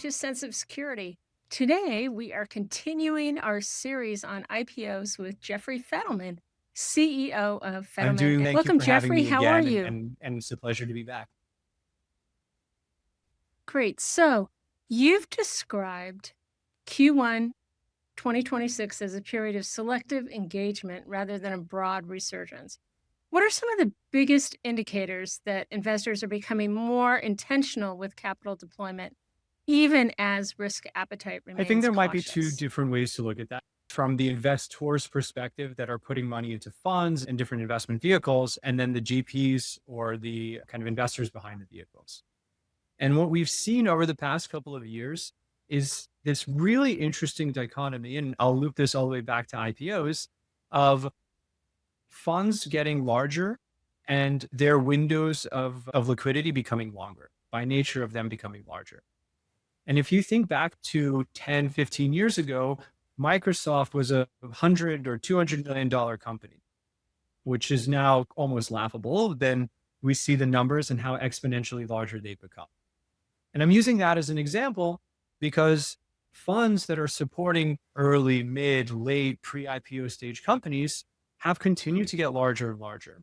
to Sense of Security. Today, we are continuing our series on IPOs with Jeffrey Fidelman, CEO of I'm doing, Fidelman. thank you Welcome, for having Jeffrey. me How are again. you? And it's a pleasure to be back. Great. So, you've described Q1 2026 as a period of selective engagement rather than a broad resurgence. What are some of the biggest indicators that investors are becoming more intentional with capital deployment, even as risk appetite I think remains there might be two cautious? different ways to look at that. From the investors' perspective that are putting money into funds and different investment vehicles, and then the GPs or the kind of investors behind the vehicles. And what we've seen over the past couple of years is this really interesting dichotomy, and I'll loop this all the way back to IPOs, of funds getting larger and their windows of liquidity becoming longer by nature of them becoming larger. And if you think back to 10, 15 years ago, Microsoft was a 100 or $200 million company, which is now almost laughable. Then we see the numbers and how exponentially larger they've become. And I'm using that as an example because funds that are supporting early, mid, late, pre-IPO stage companies have continued to get larger and larger.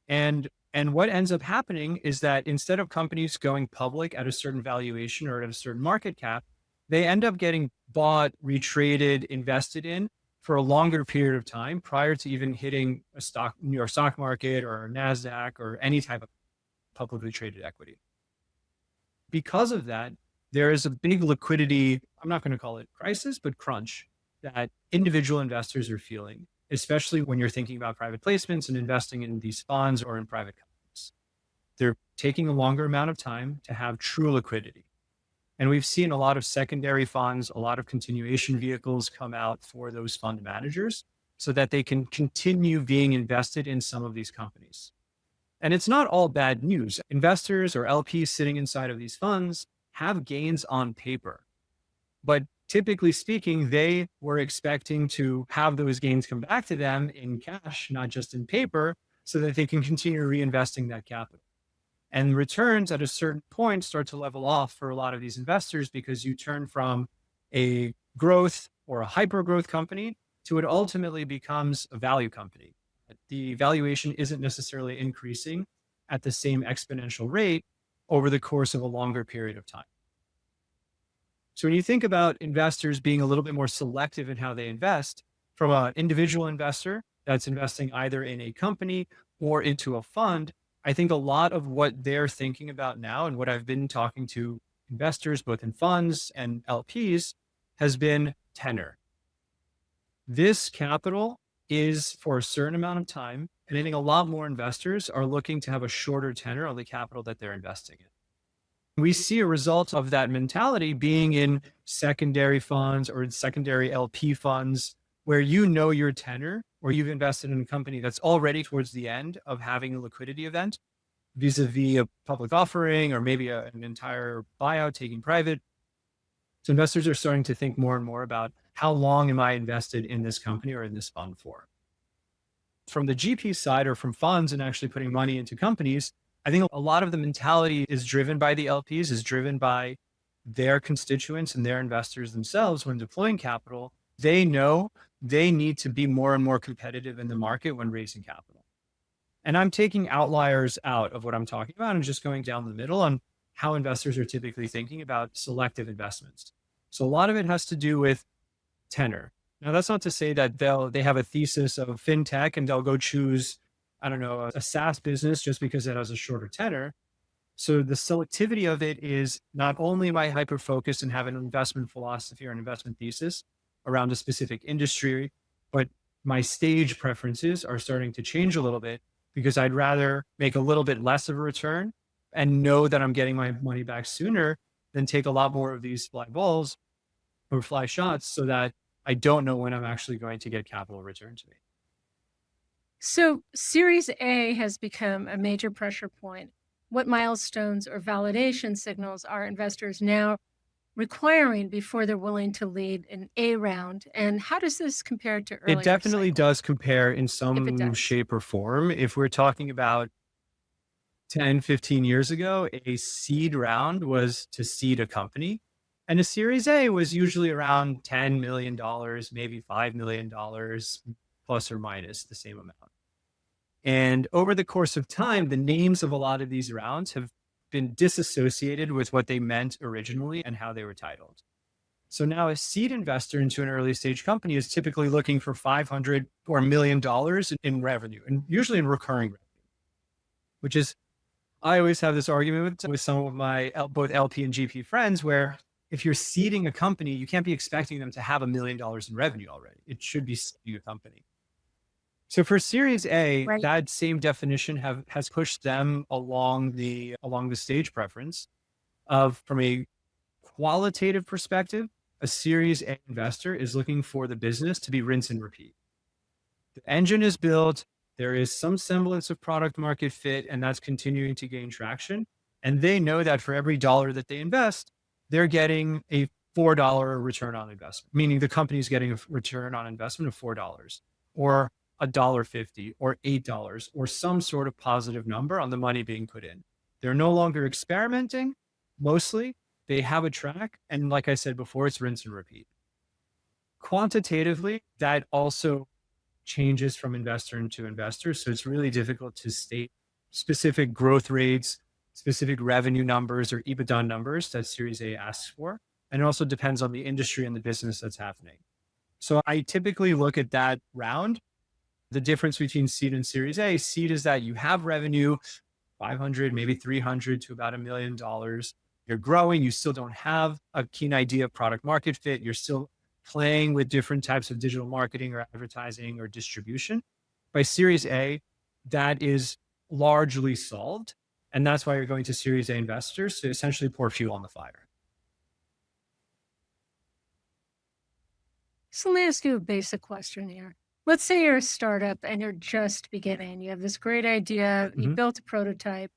And what ends up happening is that instead of companies going public at a certain valuation or at a certain market cap, they end up getting bought, retraded, invested in for a longer period of time prior to even hitting a New York stock market or a NASDAQ or any type of publicly traded equity. Because of that, there is a big liquidity, I'm not going to call it crisis, but crunch that individual investors are feeling, especially when you're thinking about private placements and investing in these funds or in private companies. They're taking a longer amount of time to have true liquidity. And we've seen a lot of secondary funds, a lot of continuation vehicles come out for those fund managers so that they can continue being invested in some of these companies. And it's not all bad news. Investors or LPs sitting inside of these funds have gains on paper. But typically speaking, they were expecting to have those gains come back to them in cash, not just in paper, so that they can continue reinvesting that capital. And returns at a certain point start to level off for a lot of these investors because you turn from a growth or a hyper growth company to it ultimately becomes a value company. The valuation isn't necessarily increasing at the same exponential rate over the course of a longer period of time. So when you think about investors being a little bit more selective in how they invest, from an individual investor that's investing either in a company or into a fund, I think a lot of what they're thinking about now and what I've been talking to investors, both in funds and LPs, has been tenor. This capital is for a certain amount of time, and I think a lot more investors are looking to have a shorter tenor on the capital that they're investing in. We see a result of that mentality being in secondary funds or in secondary LP funds where you know your tenor or you've invested in a company that's already towards the end of having a liquidity event vis-a-vis a public offering or maybe an entire buyout taking private. So investors are starting to think more and more about how long am I invested in this company or in this fund for? From the GP side or from funds and actually putting money into companies, I think a lot of the mentality is driven by the LPs, is driven by their constituents and their investors themselves when deploying capital. They know they need to be more and more competitive in the market when raising capital. And I'm taking outliers out of what I'm talking about and just going down the middle on how investors are typically thinking about selective investments. So a lot of it has to do with tenor. Now, that's not to say that they have a thesis of fintech and they'll go choose, I don't know, a SaaS business just because it has a shorter tenor. So the selectivity of it is not only am I hyper-focused and have an investment philosophy or an investment thesis around a specific industry, but my stage preferences are starting to change a little bit because I'd rather make a little bit less of a return and know that I'm getting my money back sooner than take a lot more of these fly balls or fly shots so that I don't know when I'm actually going to get capital returned to me. So, Series A has become a major pressure point. What milestones or validation signals are investors now requiring before they're willing to lead an A round? And how does this compare to It earlier definitely cycles, does compare in if it some does? shape or form. If we're talking about 10, 15 years ago, a seed round was to seed a company. And a Series A was usually around $10 million, maybe $5 million, plus or minus the same amount. And over the course of time, the names of a lot of these rounds have been disassociated with what they meant originally and how they were titled. So now a seed investor into an early stage company is typically looking for $500 or $1 million in revenue, and usually in recurring revenue, which is, I always have this argument with some of my both LP and GP friends where if you're seeding a company, you can't be expecting them to have $1 million in revenue already. It should be seeding a company. So for Series A, Right. that same definition has pushed them along the stage preference of, from a qualitative perspective, a Series A investor is looking for the business to be rinse and repeat. The engine is built, there is some semblance of product market fit, and that's continuing to gain traction. And they know that for every dollar that they invest, they're getting a $4 return on investment, meaning the company's getting a return on investment of $4 or $1.50 or $8 or some sort of positive number on the money being put in. They're no longer experimenting. Mostly they have a track. And like I said before, it's rinse and repeat. Quantitatively, that also changes from investor to investor. So it's really difficult to state specific growth rates, specific revenue numbers or EBITDA numbers that Series A asks for. And it also depends on the industry and the business that's happening. So I typically look at that round. The difference between seed and Series A, seed is that you have revenue, 500, maybe 300 to about $1 million. You're growing. You still don't have a keen idea of product market fit. You're still playing with different types of digital marketing or advertising or distribution. By Series A, that is largely solved. And that's why you're going to Series A investors to essentially pour fuel on the fire. So let me ask you a basic question here. Let's say you're a startup and you're just beginning. You have this great idea, you built a prototype,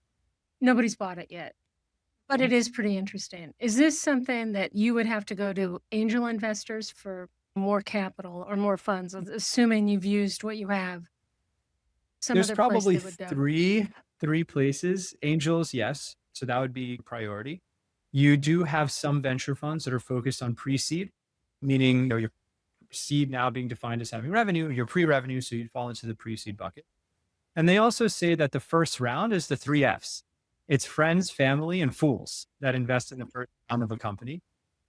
nobody's bought it yet, but it is pretty interesting. Is this something that you would have to go to angel investors for more capital or more funds, assuming you've used what you have? There's Other place probably they would go. three places. Angels, yes. So that would be priority. You do have some venture funds that are focused on pre-seed, meaning your seed now being defined as having revenue, your pre-revenue, so you'd fall into the pre-seed bucket. And they also say that the first round is the 3 Fs. It's friends, family, and fools that invest in the first round of a company.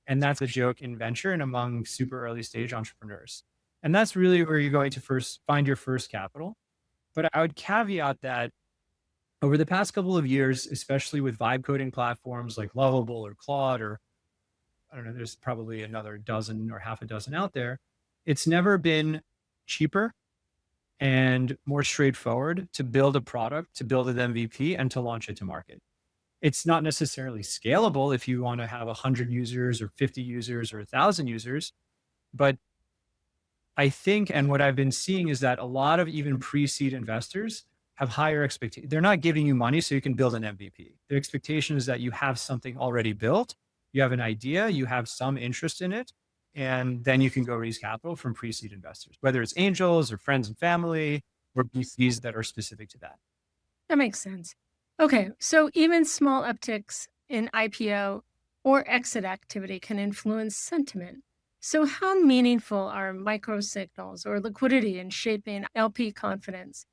And that's a joke in venture and among super early stage entrepreneurs. And that's really where you're going to first find your first capital. But I would caveat that over the past couple of years, especially with vibe coding platforms like Lovable or Claude, or I don't know, there's probably another dozen or half a dozen out there, it's never been cheaper and more straightforward to build a product, to build an MVP, and to launch it to market. It's not necessarily scalable if you want to have 100 users or 50 users or 1,000 users. But I think, and what I've been seeing is that a lot of even pre-seed investors have higher expectations. They're not giving you money so you can build an MVP. The expectation is that you have something already built, you have an idea, you have some interest in it, and then you can go raise capital from pre-seed investors, whether it's angels or friends and family or VCs that are specific to that. That makes sense. Okay, so even small upticks in IPO or exit activity can influence sentiment. So how meaningful are micro signals or liquidity in shaping LP confidence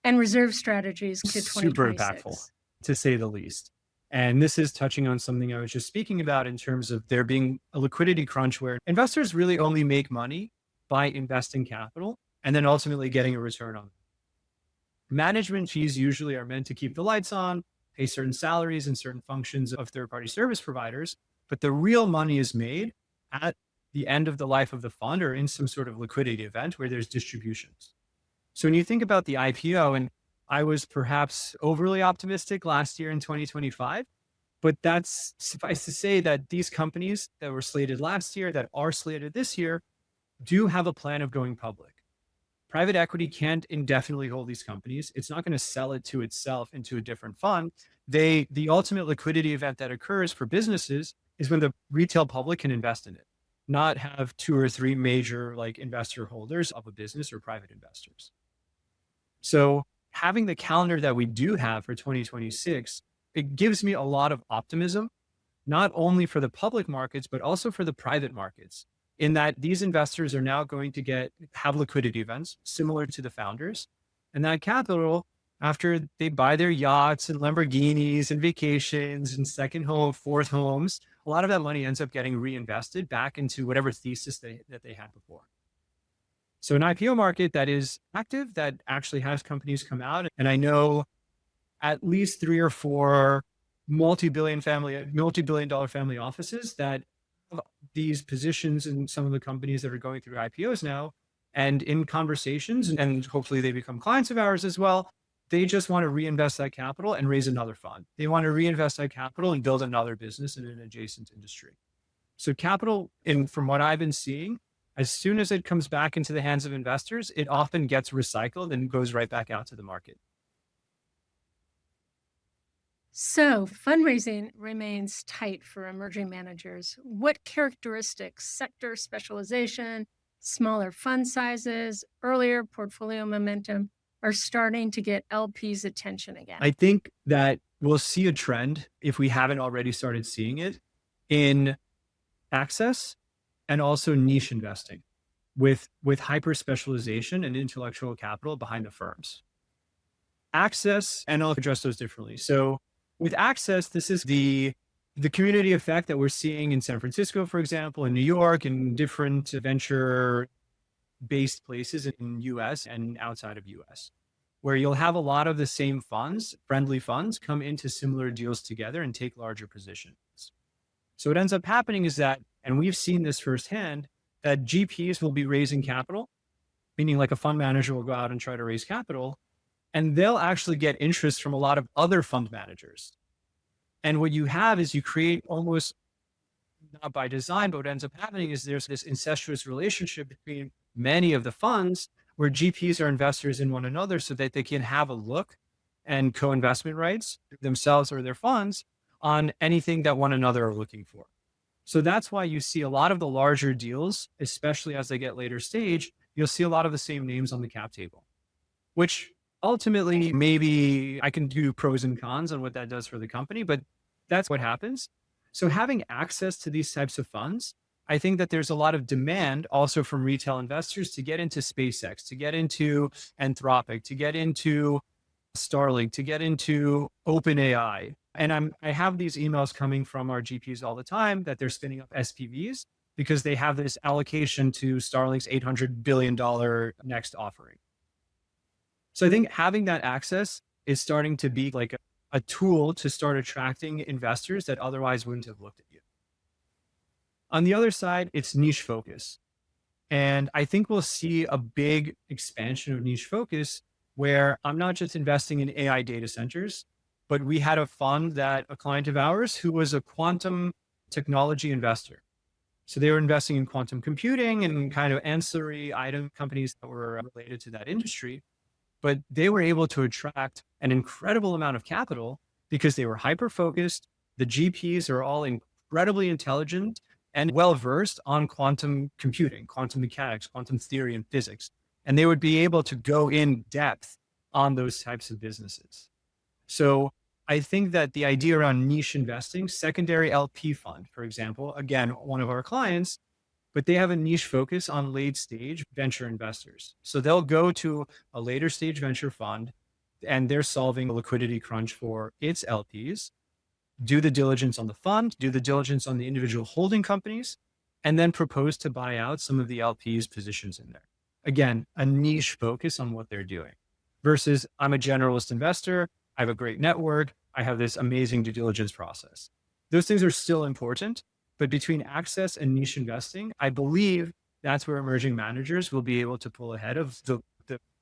and reserve strategies to Super 2026? impactful, to say the least. And this is touching on something I was just speaking about in terms of there being a liquidity crunch where investors really only make money by investing capital and then ultimately getting a return on it. Management fees usually are meant to keep the lights on, pay certain salaries and certain functions of third-party service providers, but the real money is made at the end of the life of the fund or in some sort of liquidity event where there's distributions. So when you think about the IPO, and I was perhaps overly optimistic last year in 2025, but that's suffice to say that these companies that were slated last year, that are slated this year, do have a plan of going public. Private equity can't indefinitely hold these companies. It's not going to sell it to itself into a different fund. The ultimate liquidity event that occurs for businesses is when the retail public can invest in it, not have 2 or 3 major like investor holders of a business or private investors. So having the calendar that we do have for 2026, it gives me a lot of optimism not only for the public markets, but also for the private markets, in that these investors are now going to have liquidity events similar to the founders. And that capital, after they buy their yachts and Lamborghinis and vacations and second home, fourth homes, a lot of that money ends up getting reinvested back into whatever thesis that they had before. So an IPO market that is active, that actually has companies come out. And I know at least 3 or 4 multi-billion dollar family offices that have these positions in some of the companies that are going through IPOs now. And in conversations, and hopefully they become clients of ours as well, they just want to reinvest that capital and raise another fund. They want to reinvest that capital and build another business in an adjacent industry. So capital, from what I've been seeing, as soon as it comes back into the hands of investors, it often gets recycled and goes right back out to the market. So fundraising remains tight for emerging managers. What characteristics, sector specialization, smaller fund sizes, earlier portfolio momentum are starting to get LPs' attention again? I think that we'll see a trend, if we haven't already started seeing it, in access and also niche investing with hyper specialization and intellectual capital behind the firms. Access, and I'll address those differently. So with access, this is the community effect that we're seeing in San Francisco, for example, in New York, and different venture-based places in US and outside of US, where you'll have a lot of the same funds, friendly funds, come into similar deals together and take larger positions. So what ends up happening is that, and we've seen this firsthand, that GPs will be raising capital, meaning like a fund manager will go out and try to raise capital, and they'll actually get interest from a lot of other fund managers. And what you have is you create, almost not by design, but what ends up happening is there's this incestuous relationship between many of the funds where GPs are investors in one another so that they can have a look and co-investment rights themselves or their funds on anything that one another are looking for. So that's why you see a lot of the larger deals, especially as they get later stage, you'll see a lot of the same names on the cap table, which ultimately, maybe I can do pros and cons on what that does for the company, but that's what happens. So having access to these types of funds, I think that there's a lot of demand also from retail investors to get into SpaceX, to get into Anthropic, to get into Starlink, to get into OpenAI. And I have these emails coming from our GPs all the time that they're spinning up SPVs because they have this allocation to Starlink's $800 billion next offering. So I think having that access is starting to be like a tool to start attracting investors that otherwise wouldn't have looked at you. On the other side, it's niche focus. And I think we'll see a big expansion of niche focus where I'm not just investing in AI data centers, but we had a fund that a client of ours who was a quantum technology investor. So they were investing in quantum computing and kind of ancillary item companies that were related to that industry. But they were able to attract an incredible amount of capital because they were hyper-focused. The GPs are all incredibly intelligent and well-versed on quantum computing, quantum mechanics, quantum theory, and physics. And they would be able to go in depth on those types of businesses. So I think that the idea around niche investing, secondary LP fund, for example, again, one of our clients, but they have a niche focus on late stage venture investors. So they'll go to a later stage venture fund and they're solving a liquidity crunch for its LPs, do the diligence on the fund, do the diligence on the individual holding companies, and then propose to buy out some of the LPs' positions in there. Again, a niche focus on what they're doing versus I'm a generalist investor. I have a great network. I have this amazing due diligence process. Those things are still important. But between access and niche investing, I believe that's where emerging managers will be able to pull ahead of the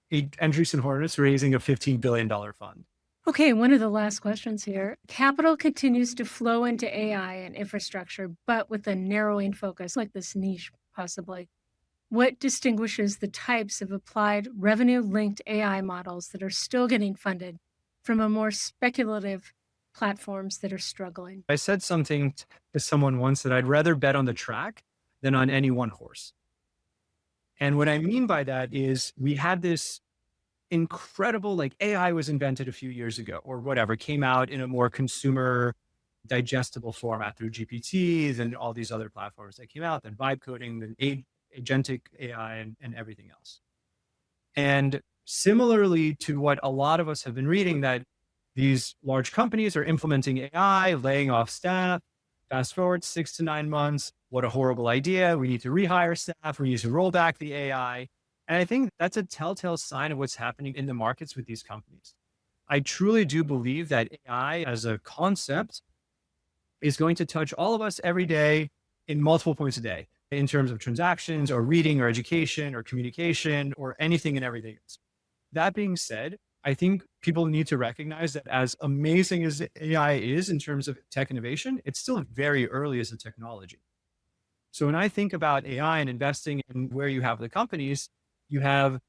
Andreessen Horowitz raising a $15 billion fund. Okay, one of the last questions here. Capital continues to flow into AI and infrastructure, but with a narrowing focus, like this niche possibly. What distinguishes the types of applied revenue-linked AI models that are still getting funded from a more speculative platforms that are struggling? I said something to someone once that I'd rather bet on the track than on any one horse. And what I mean by that is we had this incredible, like AI was invented a few years ago or whatever, came out in a more consumer digestible format through GPTs and all these other platforms that came out, then vibe coding, then agentic AI, and everything else. And similarly to what a lot of us have been reading, that these large companies are implementing AI, laying off staff. Fast forward 6 to 9 months. What a horrible idea. We need to rehire staff. We need to roll back the AI. And I think that's a telltale sign of what's happening in the markets with these companies. I truly do believe that AI as a concept is going to touch all of us every day in multiple points a day in terms of transactions or reading or education or communication or anything and everything else. That being said, I think people need to recognize that as amazing as AI is in terms of tech innovation, it's still very early as a technology. So when I think about AI and investing in where you have the companies, you have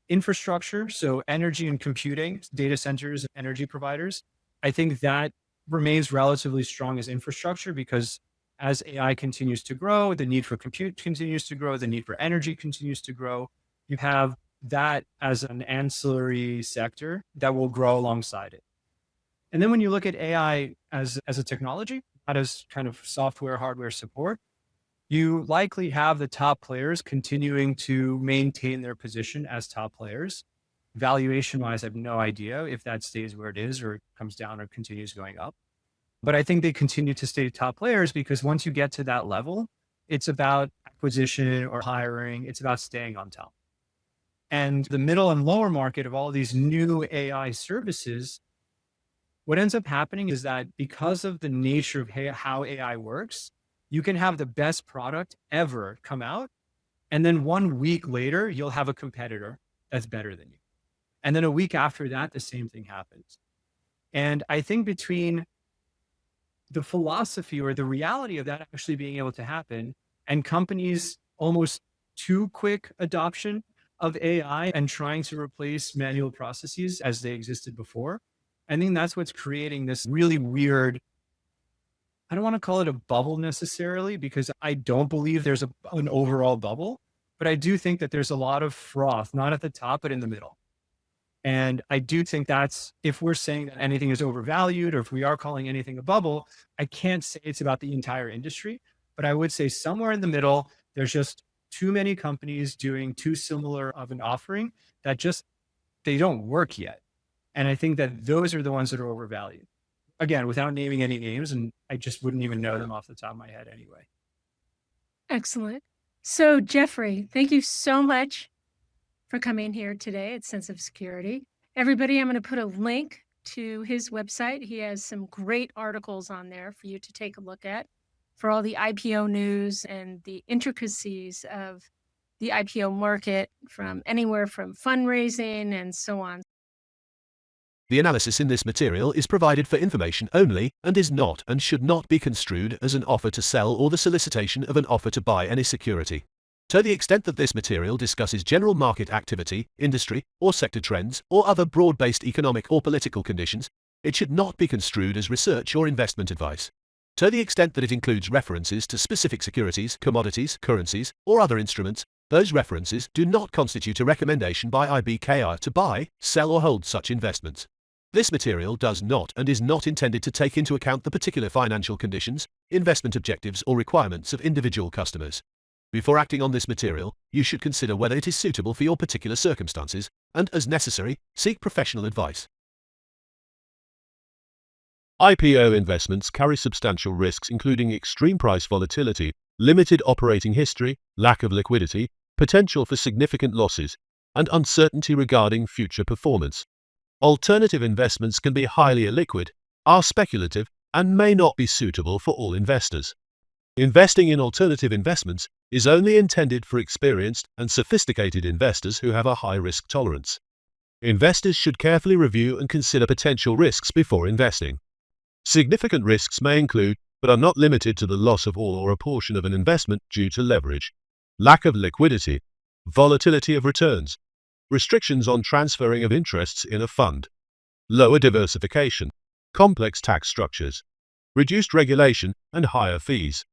infrastructure, so energy and computing, data centers, and energy providers. I think that remains relatively strong as infrastructure because as AI continues to grow, the need for compute continues to grow, the need for energy continues to grow. You have that as an ancillary sector that will grow alongside it. And then when you look at AI as a technology, not as kind of software, hardware support, you likely have the top players continuing to maintain their position as top players. Valuation wise, I have no idea if that stays where it is or it comes down or continues going up. But I think they continue to stay top players because once you get to that level, it's about acquisition or hiring. It's about staying on top. And the middle and lower market of all these new AI services, what ends up happening is that because of the nature of how AI works, you can have the best product ever come out. And then 1 week later, you'll have a competitor that's better than you. And then a week after that, the same thing happens. And I think between the philosophy or the reality of that actually being able to happen and companies almost too quick adoption of AI and trying to replace manual processes as they existed before, I think that's what's creating this really weird, I don't want to call it a bubble necessarily, because I don't believe there's an overall bubble, but I do think that there's a lot of froth, not at the top, but in the middle. And I do think that's, if we're saying that anything is overvalued or if we are calling anything a bubble, I can't say it's about the entire industry, but I would say somewhere in the middle, there's just too many companies doing too similar of an offering that just, they don't work yet. And I think that those are the ones that are overvalued. Again, without naming any names, and I just wouldn't even know them off the top of my head anyway. Excellent. So Jeffrey, thank you so much for coming here today at Sense of Security. Everybody, I'm going to put a link to his website. He has some great articles on there for you to take a look at for all the IPO news and the intricacies of the IPO market, from anywhere from fundraising and so on. The analysis in this material is provided for information only and is not and should not be construed as an offer to sell or the solicitation of an offer to buy any security. To the extent that this material discusses general market activity, industry, or sector trends, or other broad-based economic or political conditions, it should not be construed as research or investment advice. To the extent that it includes references to specific securities, commodities, currencies, or other instruments, those references do not constitute a recommendation by IBKR to buy, sell, or hold such investments. This material does not and is not intended to take into account the particular financial conditions, investment objectives, or requirements of individual customers. Before acting on this material, you should consider whether it is suitable for your particular circumstances, and, as necessary, seek professional advice. IPO investments carry substantial risks including extreme price volatility, limited operating history, lack of liquidity, potential for significant losses, and uncertainty regarding future performance. Alternative investments can be highly illiquid, are speculative, and may not be suitable for all investors. Investing in alternative investments is only intended for experienced and sophisticated investors who have a high risk tolerance. Investors should carefully review and consider potential risks before investing. Significant risks may include, but are not limited to, the loss of all or a portion of an investment due to leverage, lack of liquidity, volatility of returns, restrictions on transferring of interests in a fund, lower diversification, complex tax structures, reduced regulation, and higher fees.